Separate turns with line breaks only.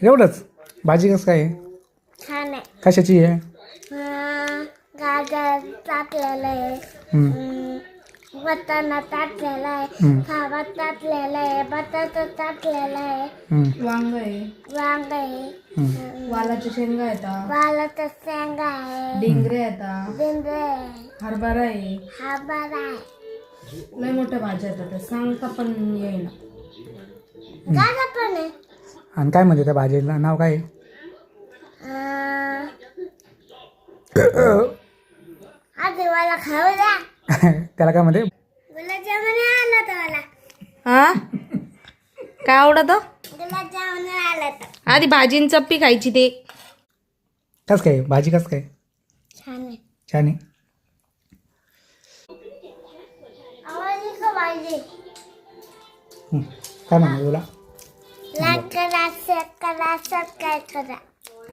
एवढंच. भाजी कसं काय आहे?
छान आहे.
कशाची आहे?
गाजर टाकलेलं आहे, वाटाणा टाकलेला आहे, फळा टाकलेला आहे, बटाटा टाकलेला आहे,
वांग आहे,
वांग आहे,
वालाच्या शेंगा येतात,
वालाच्या शेंगा आहे,
डिंगरे येतात,
भेंडे आहे,
हरभरा आहे.
हरभरा आहे,
लय मोठ्या भाज्या येतात त्या सांगता पण येईना.
गाजर पण आहे.
आणि काय म्हणते त्या भाजीला नाव काय आहे?
आधी मला खाऊ द्या.
त्याला काय म्हणते?
गुलाबजामुन आला तर मला.
हा काय आवडतं?
गुलाबजामुन आला तर.
आधी भाजीन चप्पी खायची ते.
कसं काय भाजी कसं काय?
छान आहे.
छान आहे.
आवडली का भाजी?
काय म्हणते तुला?
लाईक करा, शेअर करा, सबस्क्राईब करा.